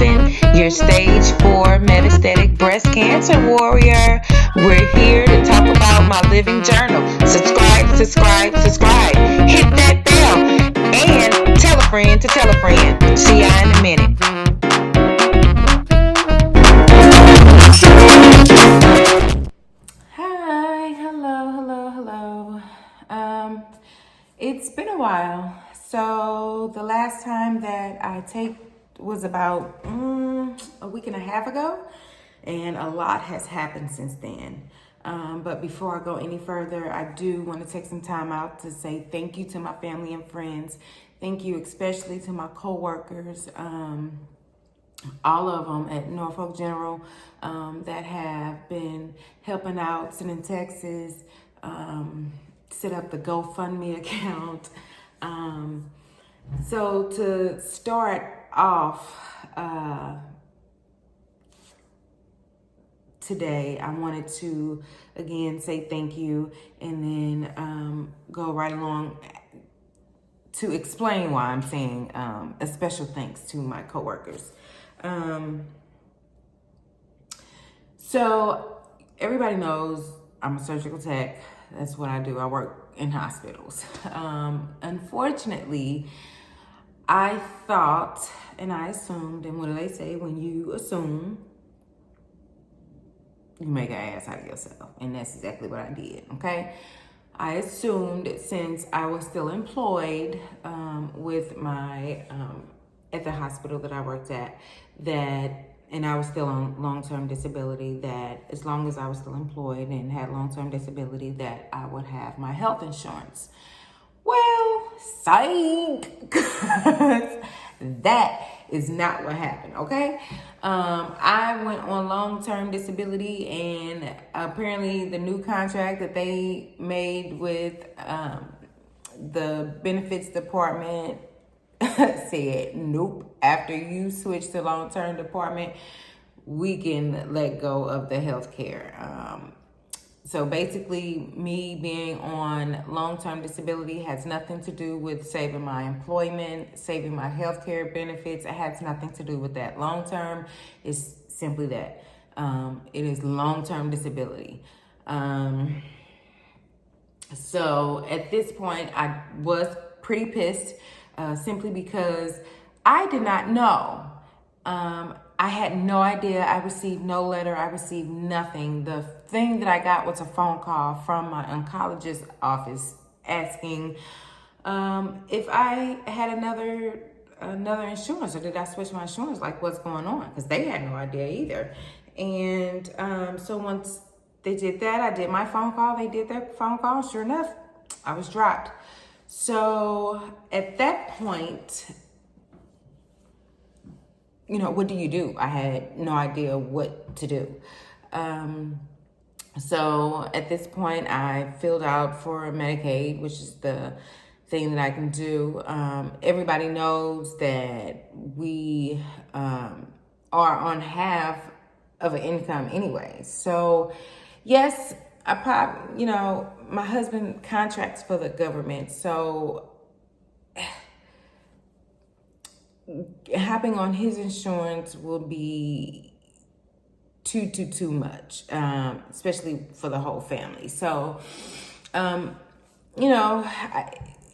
Johnson, your stage 4 metastatic breast cancer warrior. We're here to talk about my living journal. Subscribe, subscribe, subscribe. Hit that bell and tell a friend to tell a friend. See ya in a minute. Hi, hello. It's been a while. So the last time that I taped was about a week and a half ago, and a lot has happened since then. But before I go any further, I do want to take some time out to say thank you to my family and friends. Thank you especially to my coworkers. All of them at Norfolk General that have been helping out, sending Texas, set up the GoFundMe account. So to start off today, I wanted to again say thank you and then go right along to explain why I'm saying a special thanks to my coworkers. So everybody knows I'm a surgical tech. That's what I do. I work in hospitals. Unfortunately, I thought and I assumed, and what do they say? When you assume, you make an ass out of yourself. And that's exactly what I did, okay? I assumed since I was still employed with my, at the hospital that I worked at, and I was still on long-term disability, that as long as I was still employed and had long-term disability, that I would have my health insurance. Well, psych, that is not what happened, okay? I went on long-term disability, and apparently the new contract that they made with the benefits department said, nope, after you switch to long-term department, we can let go of the health care. So basically, me being on long-term disability has nothing to do with saving my employment, saving my health care benefits. It has nothing to do with that. Long-term is simply that. It is long-term disability. So at this point, I was pretty pissed simply because I did not know. I had no idea. I received no letter. I received nothing. The thing that I got was a phone call from my oncologist office asking if I had another insurance, or did I switch my insurance? Like, what's going on? Because they had no idea either. And so once they did that, I did my phone call. They did their phone call. Sure enough, I was dropped. So at that point, what do you do? I had no idea what to do. So at this point, I filled out for Medicaid, which is the thing that I can do. Everybody knows that we are on half of an income anyway. So yes, I probably, my husband contracts for the government. So hopping on his insurance will be too much, especially for the whole family. So,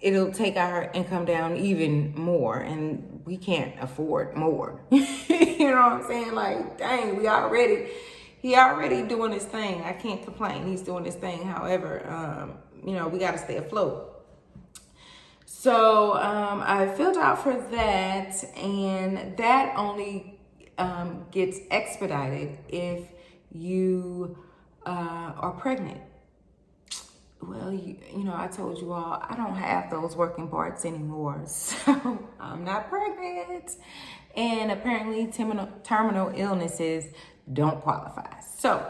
it'll take our income down even more, and we can't afford more. You know what I'm saying? Like, dang, he already doing his thing. I can't complain. He's doing his thing. However, we got to stay afloat. So I filled out for that, and that only gets expedited if you are pregnant. Well, I told you all, I don't have those working parts anymore, so I'm not pregnant. And apparently terminal illnesses don't qualify. So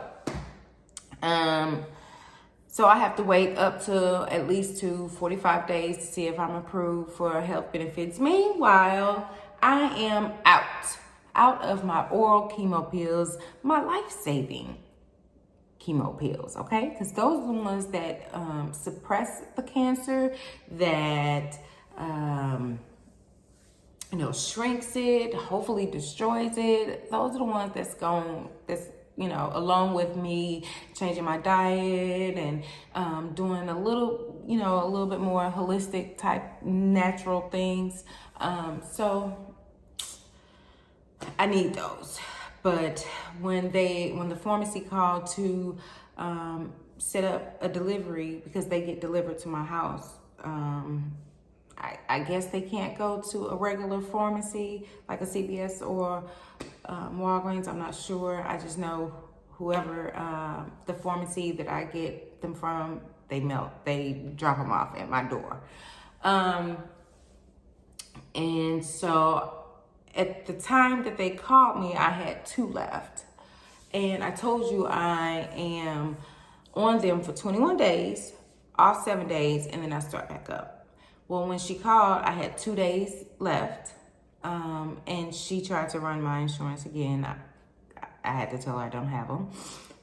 I have to wait up to at least 45 days to see if I'm approved for health benefits. Meanwhile, I am out of my oral chemo pills, my life-saving chemo pills, okay? Because those are the ones that suppress the cancer, that shrinks it, hopefully destroys it. Those are the ones that's along with me changing my diet and doing a little bit more holistic type natural things. So I need those. But when the pharmacy called to set up a delivery, because they get delivered to my house, I guess they can't go to a regular pharmacy like a CVS or Walgreens. I'm not sure. I just know whoever the pharmacy that I get them from, they drop them off at my door. And so at the time that they called me, I had 2 left. And I told you I am on them for 21 days, off 7 days, and then I start back up. Well, when she called, I had 2 days left, and she tried to run my insurance again. I had to tell her I don't have them.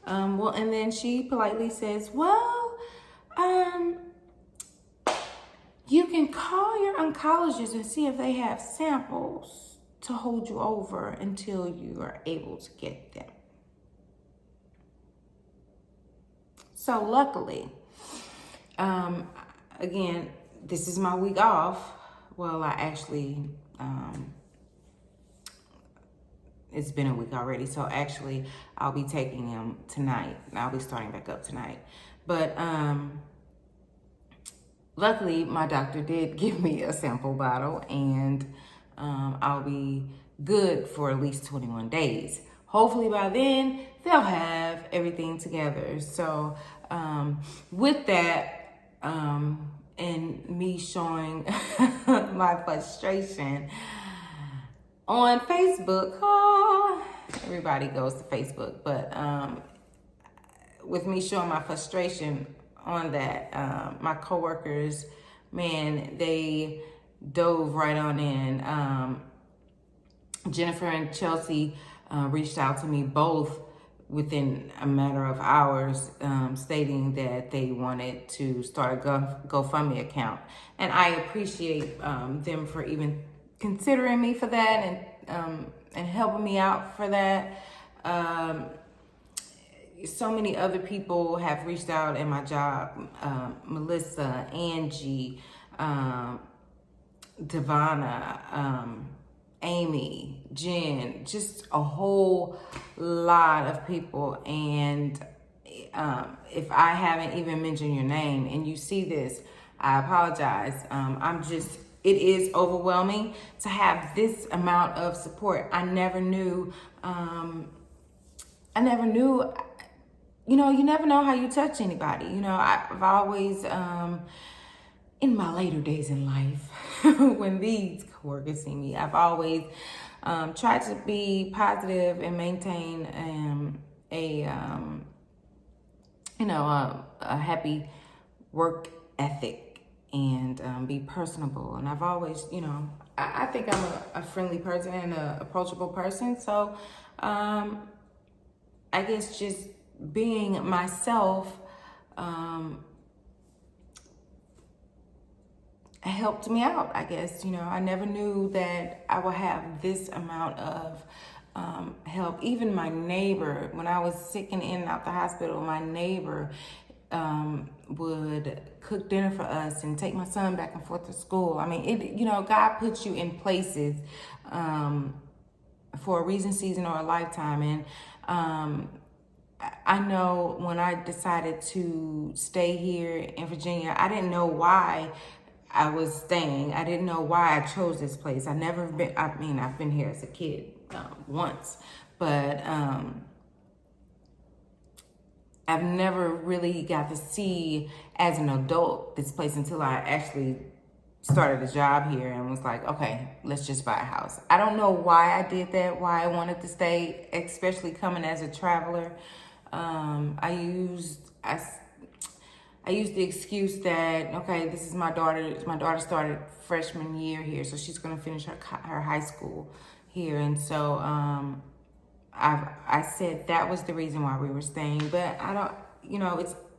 And then she politely says, well, you can call your oncologist and see if they have samples to hold you over until you are able to get them. So luckily, again, this is my week off. Well, I actually, it's been a week already. So actually, I'll be taking them tonight. I'll be starting back up tonight. But luckily, my doctor did give me a sample bottle, and I'll be good for at least 21 days. Hopefully by then, they'll have everything together. So with that, and me showing my frustration on Facebook, everybody goes to Facebook, but with me showing my frustration on that, my coworkers, man, they dove right on in. Jennifer and Chelsea reached out to me both within a matter of hours, stating that they wanted to start a GoFundMe account. And I appreciate them for even considering me for that and helping me out for that. So many other people have reached out in my job. Melissa, Angie, Devonna, Amy, Jen, just a whole lot of people. And if I haven't even mentioned your name and you see this, I apologize. It is overwhelming to have this amount of support. I never knew, you never know how you touch anybody. I've always, in my later days in life, when these coworkers see me, I've always tried to be positive and maintain a happy work ethic and be personable. And I've always, I think I'm a friendly person and an approachable person. So I guess just being myself helped me out, I guess. I never knew that I would have this amount of help. Even my neighbor, when I was sick and in and out the hospital, my neighbor would cook dinner for us and take my son back and forth to school. I mean, God puts you in places for a reason, season, or a lifetime. And I know when I decided to stay here in Virginia, I didn't know why I was staying. I didn't know why I chose this place. I've been here as a kid once, but I've never really got to see as an adult this place until I actually started a job here and was like, okay, let's just buy a house. I don't know why I did that, why I wanted to stay, especially coming as a traveler. I used the excuse that, okay, this is my daughter. My daughter started freshman year here, so she's going to finish her high school here. And so I said that was the reason why we were staying. But I don't,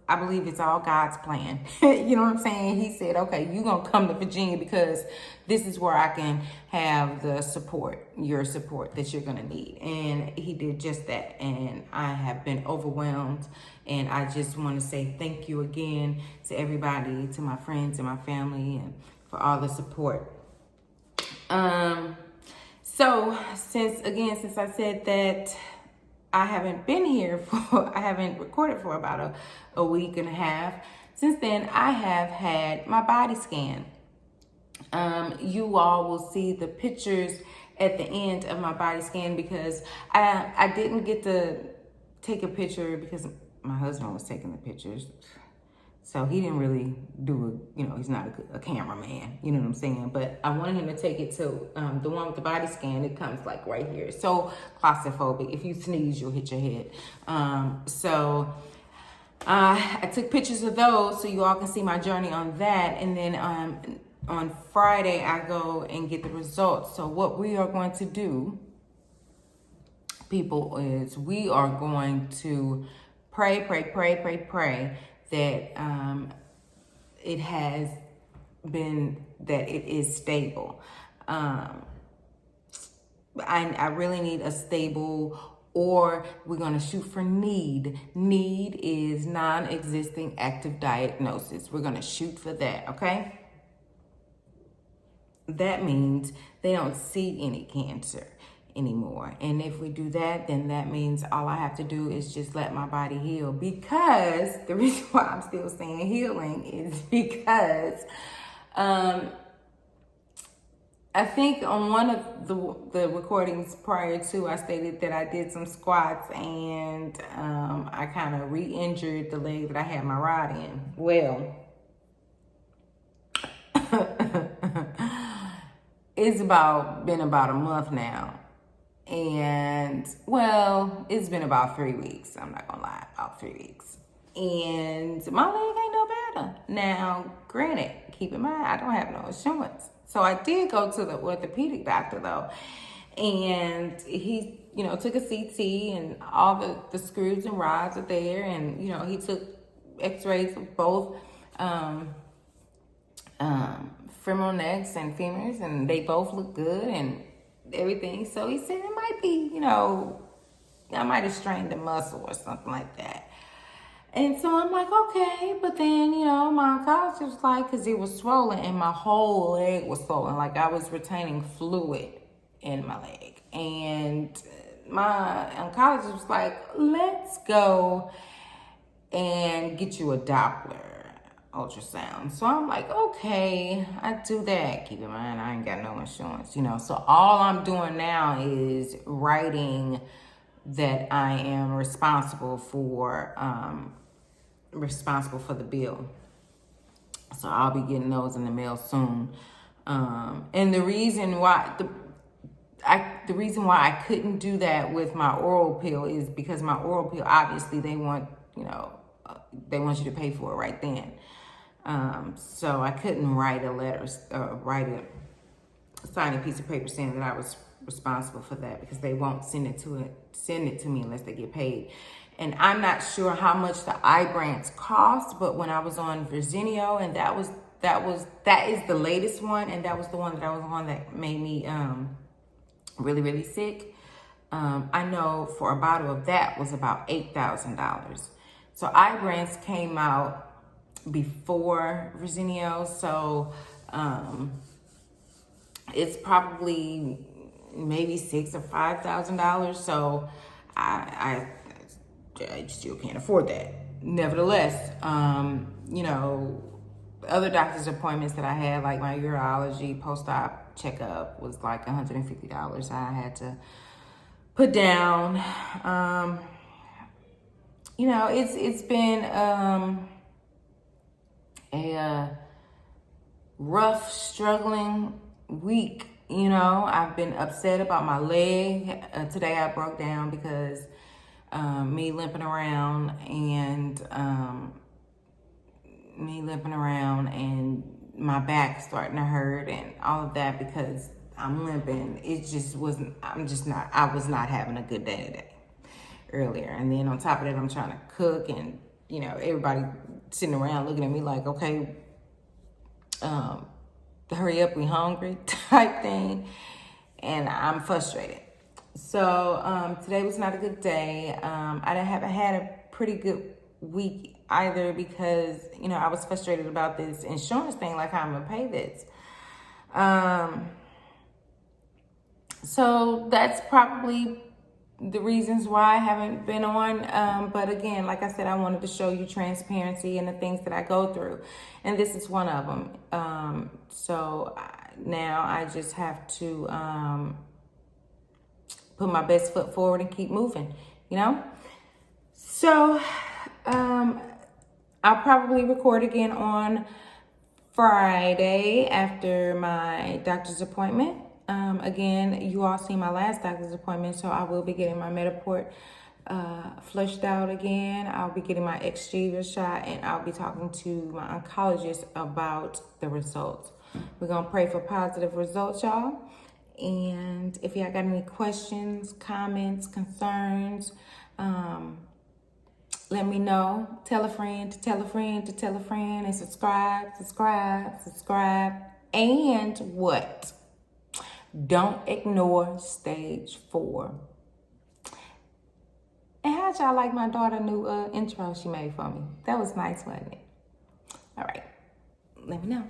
I believe it's all God's plan. You know what I'm saying? He said, okay, you're going to come to Virginia because this is where I can have the support, your support that you're going to need. And he did just that. And I have been overwhelmed. And I just want to say thank you again to everybody, to my friends and my family, and for all the support. So since I said that I haven't been here I haven't recorded for about a week and a half. Since then, I have had my body scan. You all will see the pictures at the end of my body scan because I didn't get to take a picture because my husband was taking the pictures. So he didn't really do he's not a cameraman, you know what I'm saying? But I wanted him to take it to the one with the body scan. It comes like right here. It's so claustrophobic. If you sneeze, you'll hit your head. So I took pictures of those so you all can see my journey on that. And then on Friday, I go and get the results. So what we are going to do, people, is we are going to pray that it has been, that it is stable. I really need a stable, or we're going to shoot for need. Need is non-existing active diagnosis. We're going to shoot for that, okay? That means they don't see any cancer anymore. And if we do that, then that means all I have to do is just let my body heal. Because the reason why I'm still saying healing is because I think on one of the recordings prior to, I stated that I did some squats and I kind of re-injured the leg that I had my rod in. Well, it's been about a month now. And, well, it's been about 3 weeks. I'm not gonna lie, about 3 weeks. And my leg ain't no better. Now, granted, keep in mind, I don't have no insurance. So I did go to the orthopedic doctor, though. And he, took a CT and all the screws and rods are there. And, he took x-rays of both femoral necks and femurs, and they both look good and everything. So he said it might be, I might have strained a muscle or something like that. And so I'm like, okay. But then, my oncologist was like, because it was swollen and my whole leg was swollen. Like I was retaining fluid in my leg. And my oncologist was like, let's go and get you a Doppler ultrasound. So I'm like, okay, I do that. Keep in mind, I ain't got no insurance, So all I'm doing now is writing that I am responsible for the bill. So I'll be getting those in the mail soon. And the reason why I couldn't do that with my oral pill is because my oral pill, obviously they want you to pay for it right then. So I couldn't write a letter, sign a piece of paper saying that I was responsible for that because they won't send it to me unless they get paid. And I'm not sure how much the Ibrance cost, but when I was on Verzenio, and that is the latest one, and that was the one that I was on that made me really, really sick. I know for a bottle of that was about $8,000. So Ibrance came out before Verzenio, so it's probably maybe $6,000 or $5,000. So I still can't afford that. Nevertheless, other doctor's appointments that I had, like my urology post-op checkup, was like $150 I had to put down. It's been a rough, struggling week. I've been upset about my leg. Today I broke down because me limping around and my back starting to hurt and all of that because I'm limping. I was not having a good day today earlier. And then on top of that, I'm trying to cook and you know, everybody sitting around looking at me like, okay, hurry up, we hungry type thing. And I'm frustrated. So today was not a good day. I haven't had a pretty good week either because, you know, I was frustrated about this insurance thing, like how I'm gonna pay this. So that's probably the reasons why I haven't been on. But again, like I said, I wanted to show you transparency and the things that I go through. And this is one of them. Now I just have to put my best foot forward and keep moving, you know? So I'll probably record again on Friday after my doctor's appointment. Again, you all seen my last doctor's appointment, so I will be getting my Mediport flushed out again. I'll be getting my Exgever shot, and I'll be talking to my oncologist about the results. We're gonna pray for positive results, y'all. And if y'all got any questions, comments, concerns, let me know. Tell a friend to tell a friend to tell a friend, and subscribe. And what? Don't ignore stage 4. And how'd y'all like my daughter new intro she made for me? That was nice, wasn't it? All right. Let me know.